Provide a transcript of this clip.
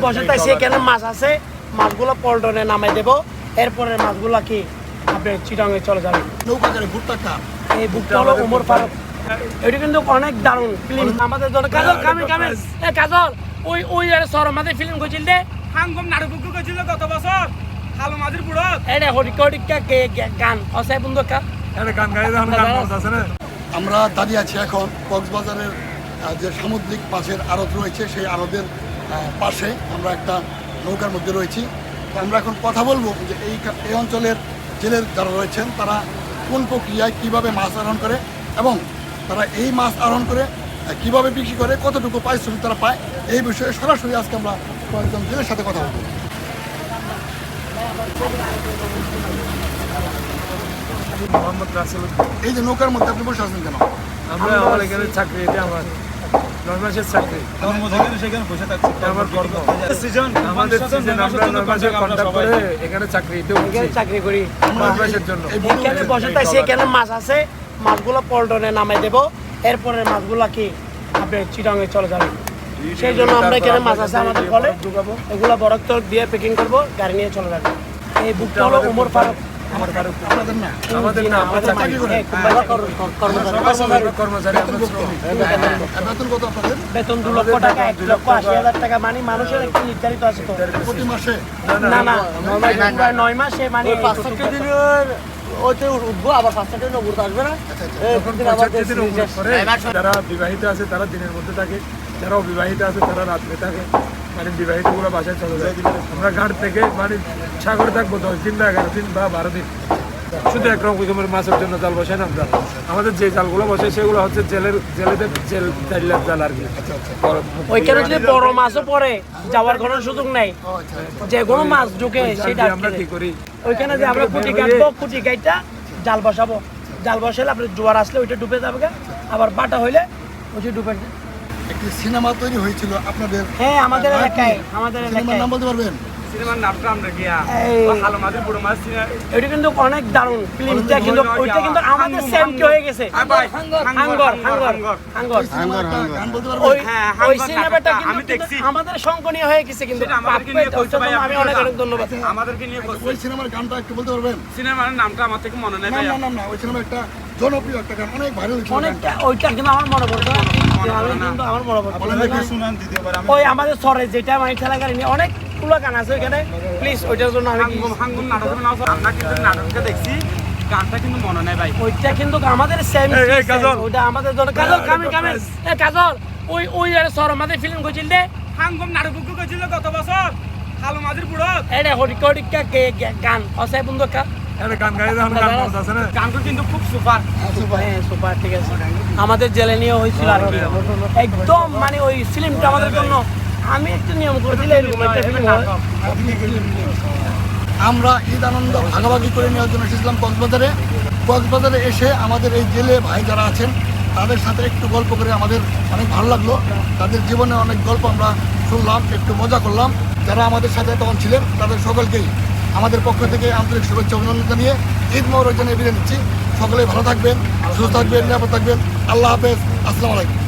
বসাতে সেখানে মাছ আছে, মাছগুলো পল্টনে নামাই দেবো, এরপরে মাছগুলা কি আপনি চিটাঙে চলে যাবে। নৌকা করে ভুট্টা খা এই বুকটা হলো ওমর ফারুক। এটা কিন্তু অনেক দারুণ ফিল্ম আমাদের জন্য। কাজল কামে কামে এ কাজল ওই ওই সরমাদের ফিল্ম কইছিল দে হাঙ্গম নাটক কইছিল গত বছর হালো মাঝির বুড়ো এটা হরিকডিকা কে গান অসাই বন্ধু কা এটা গান গাইতে এখন গান বলতেছে না। আমরা দাঁড়িয়ে আছি এখন কক্সবাজারের যে সামুদ্রিক মাছের আড়ত রয়েছে সেই আড়তের পাশে আমরা একটা নৌকার মধ্যে রয়েছি। তো আমরা এখন কথা বলবো যে এই অঞ্চলের জেলের যারা রয়েছেন তারা কোন প্রক্রিয়ায় কীভাবে মাছ আহরণ করে এবং তারা এই মাছ আহরণ করে কীভাবে বিক্রি করে, কতটুকু পারিশ্রমিক তারা পায়, এই বিষয়ে সরাসরি আজকে আমরা কয়েকজন জেলের সাথে কথা বলবো। মোহাম্মদ রাসেল। এই যে নৌকার মধ্যে আপনি বসে আছেন কেন? আমার এখানে চাকরি, এটা আমার 9 মাসের চাকরি। আমার কর্ম আমাদের সিজন, আমরা 9 মাসের কন্ট্রাক্ট করে এখানে চাকরিতে চাকরি করি। 9 মাসের জন্য। এখানে বসাতে সেখানে মাছ আছে, মাছগুলো পল্টনে নামাই দেবো, এরপরে মাছগুলা কি আপনি চিটাঙে চলে যাবে। সেই জন্য আমরা এখানে মাছ আছে আমাদের বলে এগুলো বরফ তরফ দিয়ে প্যাকিং করবো, গাড়ি নিয়ে চলে যাবে। এই বুকটা হলো ওমর ফারুক। আপনাদের না? আমাদের না, আমরা চাকরি করি। কর্মচারী। বেতন কত আপনাদের? বেতন 2 লক্ষ টাকা, 1,80,000 টাকা, মানে মানুষের একটা নির্ধারিত আছে তো। প্রতি মাসে? না না, 9 মাসে মানে 65 দিনের ওইতে উঠবো, আবার 65 দিন উঠতে আসবে না। যখন 65 দিন উপর করে যারা বিবাহিত আছে তারা দিনের মধ্যে থাকে, যারা অবিবাহিত আছে তারা রাত্রে থাকে। মানে বিবাহিত গুলো বাসায় চলে যায়। আমরা ঘাট থেকে মানে সাগরে থাকবো 10 দিন বা 11 দিন বা 12 দিন। শুধু একরকমের মাছের জন্য জাল বসাই না আমরা। আমাদের যে জালগুলো বসে সেগুলো হচ্ছে জেলেদের জাল আর কি। ওইখানে যদি বড় মাছও পড়ে যাওয়ার কোনো সুযোগ নাই, যে কোনো মাছ ঢুকে সেটা আমরা কি করি, ওইখানে যে আমরা কুটি কাটবো, কুটি কাইটা জাল বসাবো, জাল বসালে আপনার জোয়ার আসলে ওইটা ডুবে যাবে, আবার বাটা হইলে ওইটা ডুবে যাবে। একটি সিনেমা তৈরি হয়েছিল আপনাদের? হ্যাঁ, আমাদের এলাকায়, আমাদের সিনেমার এলাকায়। নাম বলতে পারবেন? সিনেমার নামটা আমরা গিয়া হালো মাঝির বুড়ো মাছ এটা কিন্তু অনেক দারুণ ফিল্মটা, কিন্তু ওইটা কিন্তু আমাদের সেম কি হয়ে গেছে। হাঙ্গর গান বলতে পারবেন? ওই সিনেমাটা কিন্তু আমাদের সংকনীয় হয়ে গেছে, কিন্তু আমি অনেক অনেক ধন্যবাদ। আমাদেরকে নিয়ে ওই সিনেমার গানটা একটু বলতে পারবেন? সিনেমার নামটা আমার থেকে মনে নেই না ভাই। না না, ওই সিনেমা একটা জনপ্রিয় একটা গান, অনেক ভাইরাল ছিল। অনেকটা ওইটা কিন্তু আমার মনে পড়তো, কিন্তু আমার মনে পড়তো ওই আমাদের সরে যেটা মানে ঠেলাগাড়ি নিয়ে অনেকগুলো গান আছে ওইখানে। প্লিজ ওইটার জন্য আমি হাঙ্গম নাটকের নাম আমরা কিন্তু নাটকটা দেখছি, গানটা কিন্তু মনে নেই ভাই। ওইটা কিন্তু আমাদের সেম, ওইটা আমাদের জন্য। কাজল কামে কামে এ কাজল ওই ওই সরমাদের ফিল্ম কইছিল দে হাঙ্গম নাটক কইছিল গত বছর হালো মাঝির বুড়ো এটা হরিকডিকা কে গান অসাই বন্ধু কা এটা গান গাইতে এখন গান বলতেছে না। গানটা কিন্তু খুব সুপার। হ্যাঁ সুপার, ঠিক আছে। আমাদের জেলে নিয়ে হয়েছিল আর কি, একদম মানে ওই ফিল্মটা আমাদের জন্য আমি একটা নিয়ম করে দিলে এরকম একটা ফিল্ম হয়। আমরা ঈদ আনন্দ ভাগাভাগি করে নেওয়ার জন্য এসেছিলাম কক্সবাজারে। কক্সবাজারে এসে আমাদের এই জেলে ভাই যারা আছেন তাদের সাথে একটু গল্প করে আমাদের অনেক ভালো লাগলো। তাদের জীবনে অনেক গল্প আমরা শুনলাম, একটু মজা করলাম। যারা আমাদের সাথে তখন ছিলেন তাদের সকলকেই আমাদের পক্ষ থেকে আন্তরিক শুভেচ্ছা অভিনন্দন জানিয়ে ঈদ মোবারক জানিয়ে বিদায় নিচ্ছি। সকলেই ভালো থাকবেন, সুস্থ থাকবেন, নিরাপদ থাকবেন। আল্লাহ হাফেজ, আসসালামু আলাইকুম।